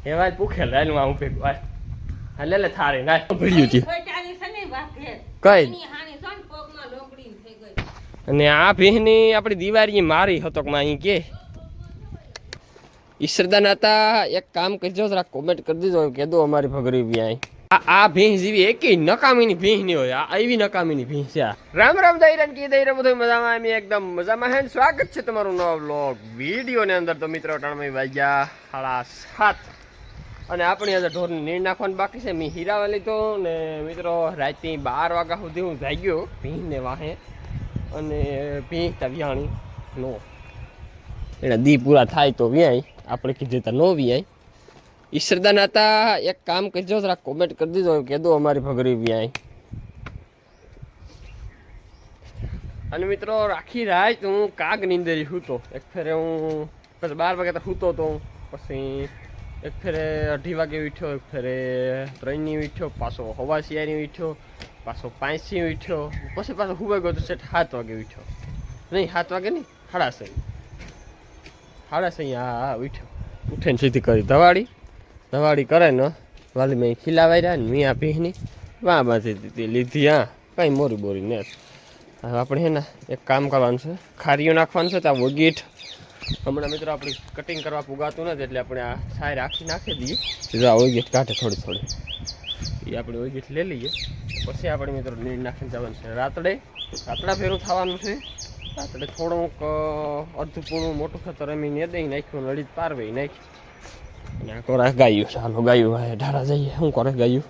હેવાજ પૂખેલ રાયલું આ ઉપે ભાઈ હા લે થારે ના ભડ્યું છે કઈ અને આ ભીહની આપણી દિવાળી મારી હતોકમાં અહીં કે ઈશ્વરદાન હતા એક કામ કરજો જરા કોમેન્ટ કરી દીધો કીધું અમારી ભગરી બી આ ભીંસ જેવી એકેય નકામીની ભીંસ નહીં હોય આ એવી નકામીની ભીંસ છે રામ રામ દઈરન કી દઈર બધું મજામાં અમે એકદમ મજામાં હે સ્વાગત છે તમારું નવા વ્લોગ વિડીયો ની અંદર તો મિત્રો ટાણમાં વાગ્યા 7:30 અને આપણી આજે ઢોરની નીણ નાખવાનું બાકી છે મેં હીરાવા લીધો ને મિત્રો રાતની 12 વાગ્યા સુધી હું જાગ્યો ભીંને વાહે અને ભીંસ તા વિયાણી નો એના દી પૂરા થાય તો વ્યાય આપણે કીધું તો નો વ્યાય ઈશ્વરદાન હતા એક કામ કરજો જરા કોમેન્ટ કરી દીધો કીધું અમારી ભગરી વ્યાય અને મિત્રો રાખી રાત હું કાગ નીંદરી હૂતો એક ફેરે હું પછી 12 વાગે તો હૂતો તો પછી એક ફેરે 2:30 વાગે ઉઠ્યો એક ફેરે 3 ની ઉઠ્યો પાછો 6:30 ની ઉઠ્યો પાછો 5 ની ઉઠ્યો પછી પાછો હુવા ગયો તો 7 વાગે ઉઠ્યો નહીં 7 વાગે નહીં 6:30 હા ઉઠ્યો ઉઠીને સીધી કરી દવાડી કરે ને વાલી મેં ખીલાવાઈ રહ્યા ને મેં આ ભીહની વાંમાંથી લીધી હા કાંઈ મોરી બોરી ને હવે આપણે હે ને એક કામ કરવાનું છે ખારીઓ નાખવાનું છે ત્યાં વગીઠ હમણાં મિત્રો આપણી કટિંગ કરવા પુગાતું નથી એટલે આપણે આ સાયર આખી નાખી દઈએ જો આ વગીઠ કાઢે થોડી એ આપણે વગીઠ લઈ લઈએ પછી આપણે મિત્રો નીણ નાખીને જવાનું છે રાતડા ફેરું થવાનું છે રાતડે થોડુંક અડધું પૂણું મોટું ખેતર એમ ને દઈ નાખ્યું નડી પારવે નાખી અને આ કોરા ગાયું ચાલો ગાયું ભાઈ ઢાળા જઈએ શું કરે ગાયું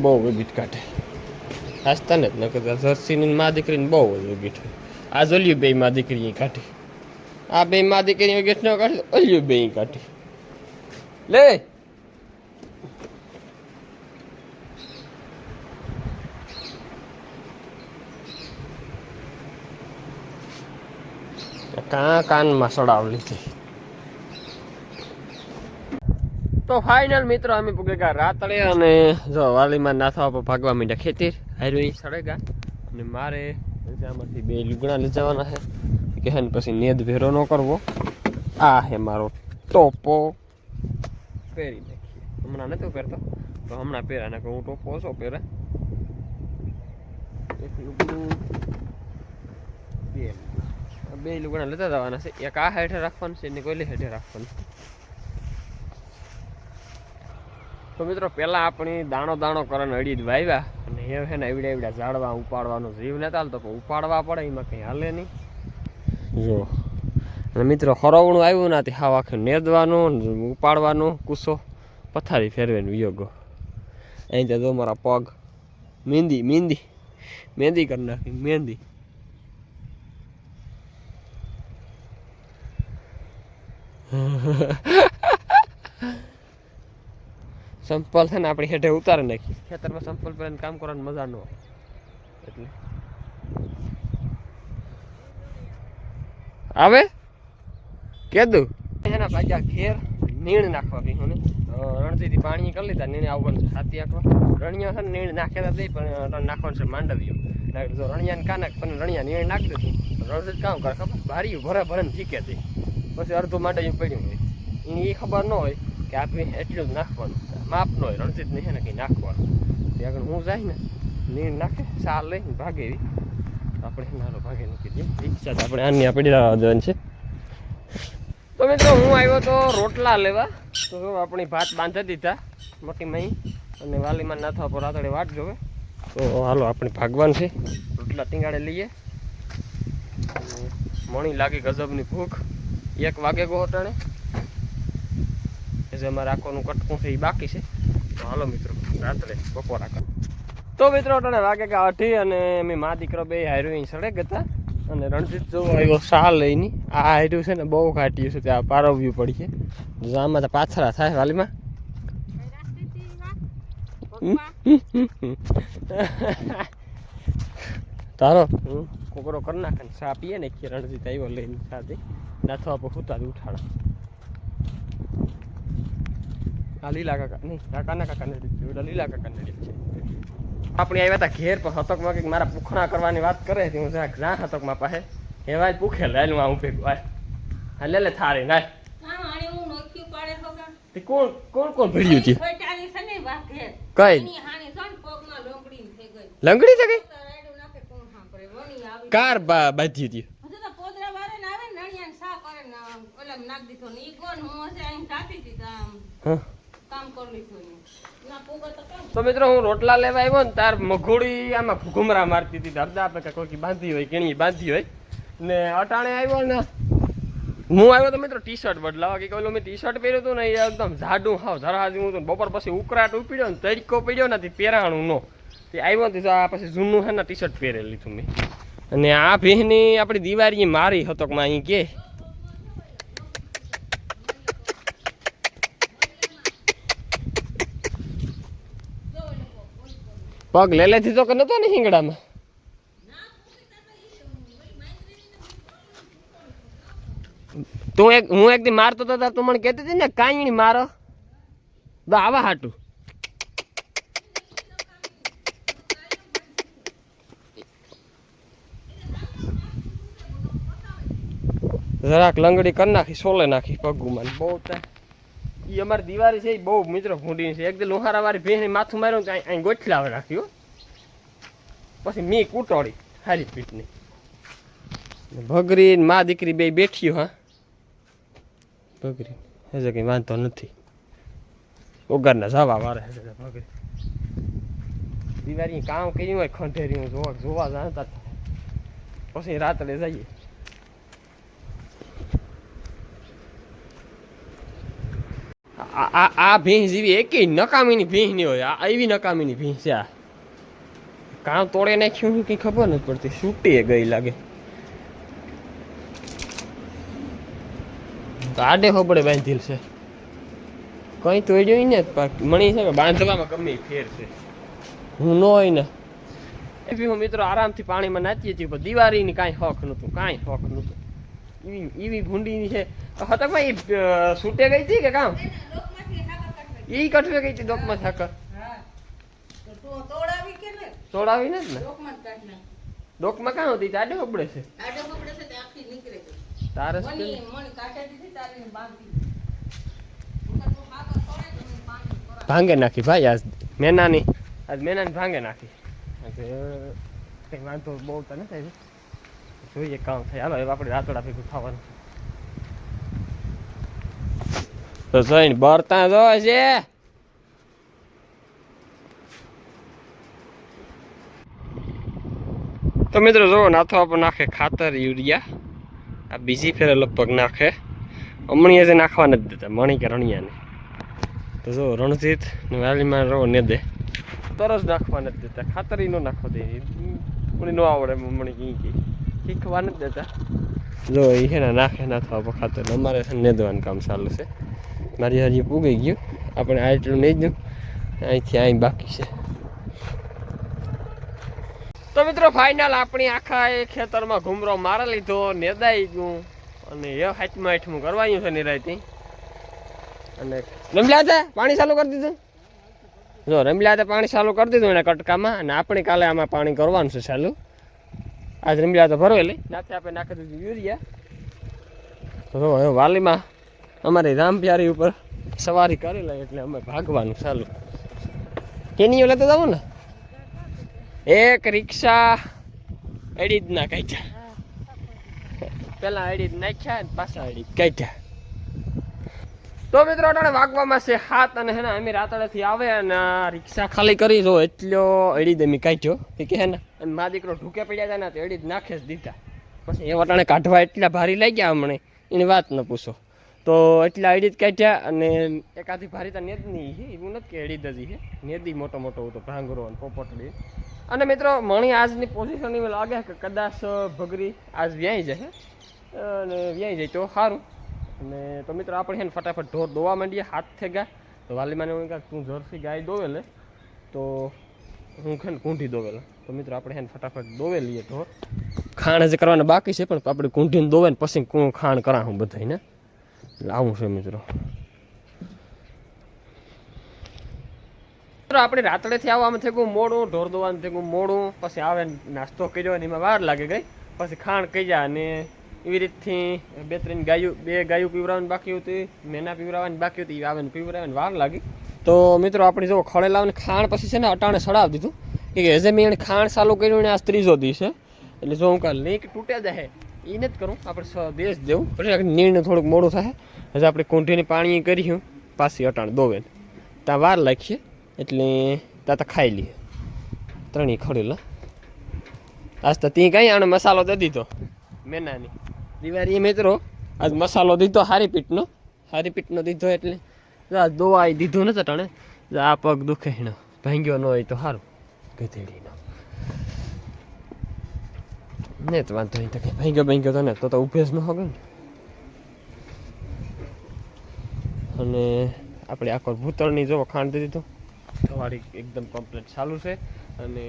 બહુ વગીઠ કાઢે આસ્તા ને જ નકર જર્સીની મા દીકરીને બહુ વગીઠ આ ઓલ્યું બે મા દીકરી કાઢી આ બે મા દીકરી વગીઠ ન કાઢી ઓલ્યું બે કાઢી લે કાનમાં સડાવ લીધી તો ફાઇનલ મિત્રો અમે પૂગે ગયા રાતડે અને જો વાલીમાં નાથવા પર ભાગવા માંડ્યા ખેતી હાર્યું સડેગા અને મારે આમાંથી 2 લુગડા લઈ જવાના છે કે પછી નેદ ભેરો ન કરવો આ હે મારો ટોપો પહેરી નાખીએ હમણાં નતો પહેરતો તો હમણાં પહેરા નાખો હું ટોપો ઓછો પહેરે એક લુગડું 2 લુગડા લેતા જવાના છે એક આ હેઠે રાખવાનું છે ને કોઈલી હેઠે રાખવાનું તો મિત્રો પહેલાં આપણી દાણો કરીને અડી જ વાવ્યા અને એ છે ને એવડા ઝાડવા ઉપાડવાનો જીવ નતા હાલતો પણ ઉપાડવા પડે એમાં કંઈ હાલે નહીં જો અને મિત્રો હરવણું આવ્યું ને હાવ આખું નેદવાનું ઉપાડવાનું કૂસો પથારી ફેરવેનું યોગો અહીં તો મારા પગ મહેંદી કરી નાખી મહેંદી સંપલ છે ને આપણી હેઠે ઉતારી નાખી ખેતરમાં સંપલ પહેરીને કામ કરવાની મજા ન આવે એટલે આવે કીધું એના પાછા ઘેર નીણ નાખવા કહીને રણજીથી પાણી કરી લીધા નીણે આવવાનું છે હાથી આંકવા રણિયા છે ને નીણ નાખેલા દઈ પણ નાખવાનું છે માંડવીઓ જો રણિયાને કા નાખ પણ રણિયા નીણ નાખી દીધું રણજીત કામ કરે ખબર બારીયું ભરે ને ઠીકે દઈ પછી અડધું માંડવ્યું પડ્યું હોય એને એ ખબર ન હોય કે આપણે એટલું જ નાખવાનું માપ ન હોય રણજીત નહીં છે ને કંઈ નાખવાનું ત્યાં આગળ હું જાય ને નીણ નાખે સાલ લઈને ભાગે એવી આપણે નાનો ભાગે મૂકી દઈએ રિક્ષા આપણે આની આપણી જવાનું છે તો મિત્રો હું આવ્યો તો રોટલા લેવા તો આપણી ભાત બાંધી દીધા મોટી મહી અને વાલીમાં નાથવા પર રાતડે વાટ જોવે તો હાલો આપણે ભાગવાન છે રોટલા ટીંગાડે લઈએ મણી લાગી ગજબની ભૂખ 1 વાગે ગોટાણે જે અમારે આખોનું કટકું છે એ બાકી છે તો હાલો મિત્રો રાત્રે બપોરા કર તો મિત્રો અટાણે વાગે ગયા 8 અને મેં મા દીકરો બે હાર્યું સડે ગયા અને રણજીત જો આવ્યો શાહ લઈને આ હાર્યું છે ને બહુ ઘાટ્યું છે ત્યાં પારવ્યું પડી છે આમાં તો પાછરા થાય વાલીમાં તારો કોકરો કરી નાખે ને ચા પીએ ને રણજીત આવ્યો લઈને સાથે નાથવા પર ઉતાર ઉઠાડા આ લીલા કાકા નહીં કાકા નડી લીલા કાકા નડી છે આપણે આવ્યા હતા ઘેર પણ હતકમાં કંઈક મારા પૂખણા કરવાની વાત કરે હું જ્યાં હતકમાં પાસે એવા જ પૂખેલ રાયલું આ ઉપે હા લે થારી નાય હા આને હું નોખ્યું પાડે હોગા તે કોણ કોણ કોણ ભર્યું હતી ખોટાની છે ને વાકે કઈ એની હાની સોન પગમાં લોંગડી થઈ ગઈ લંગડી છે કઈ રાડું નાખે કોણ સાંભળે વણી આવી કાર બાંધી હતી હજુ તો પોદરા વારે ને આવે ને નણિયાને સા કરે ને ઓલા નાખ દીધો ને ઈ કોણ હું હશે અહીં જાતી હતી આમ હા કામ કરી લીધું ના પોગર તો કામ તો મિત્રો હું રોટલા લેવા આવ્યો ને તાર મઘોડી આમાં ઘુમરા મારતી હતી અડધા આપણે કોઈ બાંધી હોય કેણી બાંધી હોય ને અટાણે આવ્યો ને હું આવ્યો તો મિત્રો ટી શર્ટ બદલાવા કે ઓલો મેં ટી શર્ટ પહેર્યું હતું ને એ એકદમ જાડું હાવ ધરાજી હું બપોર પછી ઉકળાટ ઉપડ્યો ને તડકો પડ્યો નથી પહેરાણું નો તે આવ્યો તો આ પછી જૂનું હે ને ટી શર્ટ પહેરેલી લીધું મેં અને આ ભેહની આપણી દિવાળી મારી હતકમાં અહીં કે પગ લે દીધો કે નતો ને હિંગડામાં હું એક દી મારતો હતો તું મને કહેતી હતી ને કાંઈ મારો આવા હાટું જરાક લંગડી કરી નાખી સોલે નાખી પગુમાં બહુ એ અમારી દિવાળી છે એ બહુ મિત્રો ભૂંડી છે એક દી લોહારા વાળી ભેંસને માથું માર્યું તો અહીં ગોઠલાવે રાખ્યું પછી મી કૂટોડી હારી પીટની ભગરી મા દીકરી બે બેઠ્યું હા ભગરી હજે કંઈ વાંધો નથી ઓગરના જવા વારે ભગરી દિવાળી કામ કર્યું હોય ખંડેરી હું જોવા જાણતા પછી રાત્રે જઈએ આ ભેંસ જેવી એકેય નકામીની ભેંસ નહીં હોય આ એવી નકામીની ભેંસ છે આ કામ તોડે નાખ્યું કંઈ ખબર નથી પડતી છૂટી ગઈ લાગે તો આડે ખબડે બાંધેલ છે કઈ તોડ્યું ને મણી છે બાંધવામાં ગમે ફેર છે હું ન હોય ને એ બી હું મિત્રો આરામથી પાણીમાં નાચીએ છીએ પણ દિવાળીની કાંઈ હક નહોતું કાંઈ હક નહોતું એવી ભૂંડીની છે હતકમાં એ છૂટે ગઈ હતી કે કામ એ કઠવે ગઈ હતી ડોકમાં સાકર તોડાવી ને જ ને ડોકમાં કાં હતી આડે ખબડે છે તારે ભાંગે નાખી ભાઈ આજ મેનાની ભાંગે નાખી કંઈ વાંધો બહુ તો નથી આવી જોઈએ કામ થાય હાલો હવે આપણે રાતોડા ભેગું થવાનું તો જોઈને બરતા જોવે છે તો મિત્રો જોવો નાથો આપણે નાખે ખાતર યુરિયા આ બીજી ફેરે લગભગ નાખે અમણીએ જે નાખવા નથી દેતા મણી કે રણિયાને તો જો રણજીત ને વાલીમાં રહો ને દે તરસ નાખવા નથી દેતા ખાતરી નો નાખવા દે મને ન આવડે મણી કઈ શીખવા નથી દેતા જો એ છે ને નાખે નાખવા આપણે ખાતર અમારે છે ને દેવાનું કામ ચાલુ છે મારી હારી પૂગી ગયું આપણે આ એટલું નહીં દઉં અહીંથી અહીં બાકી છે તો મિત્રો ફાઇનલ આપણી આખા એ ખેતરમાં ઘૂમરો મારા લીધો નેદાઈ ગયું અને એ હાથમાં કરવાયું છે નિરાયથી અને રમલ્યા હતા પાણી ચાલુ કરી દીધું જો રમલ્યા હતા પાણી ચાલુ કરી દીધું એના કટકામાં અને આપણે કાલે આમાં પાણી કરવાનું છે ચાલુ આજ રમલ્યા તો ભરવેલી નાથી આપણે નાખી દીધું યુરિયા તો હવે વાલીમાં અમારી રામપ્યારી ઉપર સવારી કરી લે એટલે અમે ભાગવાનું ચાલુ કેનીઓ લેતા જાવ ને એક રિક્ષા એડિટ ના કાઢ્યા પેલા એડિટ નાખ્યા ને પાછા એડિટ કાઢ્યા તો મિત્રો અટાણે વાગવામાં છે હાથ અને હે ને અમે રાતડેથી આવે અને રિક્ષા ખાલી કરી જો એટલો એડિટ અમે કાઢ્યો કે હે ને અને મા દીકરો ઢૂકે પડ્યા હતા ને તો એડિટ નાખે જ દીધા પછી એ વટાણે કાઢવા એટલા ભારી લઈ ગયા હમણે એની વાત ન પૂછો તો એટલા એડિટ કાઢ્યા અને એકાદી ભારી તો નેદની છે એવું નથી કે એડિટ જ છે નેદી મોટો મોટો હતો ભાંગરો અને પોપટડી અને મિત્રો મણી આજની પોઝિશન એવું લાગે કે કદાચ ભગરી આજ વ્યાઈ જશે અને વ્યાઈ જાય તો સારું અને તો મિત્રો આપણે છે ને ફટાફટ ઢોર દોવા માંડીએ હાથ થઈ ગયા તો વાલીમાને હું કાંઈક તું જર્સી ગાય દોવે લે તો હું છે ને કૂંઢી દોવેલા તો મિત્રો આપણે છે ને ફટાફટ દોવે લઈએ ઢોર ખાણ જે કરવાના બાકી છે પણ આપણે કૂંઢીને દોવે ને પછી ખાણ કરાવું બધાને લાવું છે મિત્રો આપણે રાતડેથી આવવામાં થયું મોડું ઢોર દોવાનું થયું મોડું પછી આવે નાસ્તો કર્યો ને એમાં વાર લાગી ગઈ પછી ખાણ કર્યા અને એવી રીતથી 2-3 ગાયું 2 ગાયું પીવરાવવાની બાકી હતી, મેના પીવરાવવાની બાકી હતી, આવે ને પીવરાવવાની વાર લાગી. તો મિત્રો આપણે જો ખડે લાવીને ખાણ પછી છે ને અટાણે સડાવી દીધું કે હજે મેં એને ખાણ ચાલુ કર્યું ને આ 3જો દી છે. એટલે જો હું કાલ લીક તૂટ્યા જાય એ નથી કરું, આપણે દેશ દેવું પછી નીરને થોડુંક મોડું થાય. હજે આપણે કુંઠીની પાણી કર્યું પાછી અટાણે દોવે ત્યાં વાર લાગીએ એટલે ત્યાં તો ખાઈ લઈએ 3 ખડેલા. આજ તો ત્યાં કંઈ આને મસાલો દઈ દીધો મેનાની દિવાળી મિત્રો, આજ મસાલો દીધો હારી પીટનો દીધો એટલે આ દોવા દીધો નથી અટાણે. આ પગ દુખે ને ભાંગ્યો ન હોય તો સારું ગધેડીનો ને તો વાંધો નહીં. તો કે ભાંગ્યો તો ને તો ઊભે જ ન હોગે ને. અને આપણે આખો ભૂતળની જો ખાંડ દઈ દીધું, સવારી એકદમ કમ્પ્લીટ ચાલુ છે. અને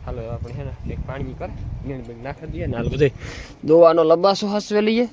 હાલો આપણે છે ને એક પાણી કરે નીણ નાખી દઈએ ને હાલ બધે દોવાનો લંબાસો હસવે લઈએ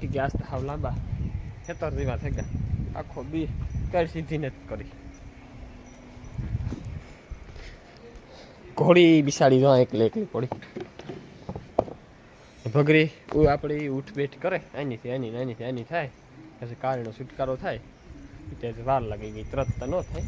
કે ગેસ તો હાવ લાંબા ખેતર જેવા થઈ ગયા. આખો બી કઈ સીધી નથી કરી. ઘોડી બિસાડી જો એકલી પડી ભગરી આપણે ઉઠ બેઠ કરે આનીથી આની થાય પછી કારણો છુટકારો થાય. ત્યાં વાર લાગી ગઈ તરત તો ન થાય.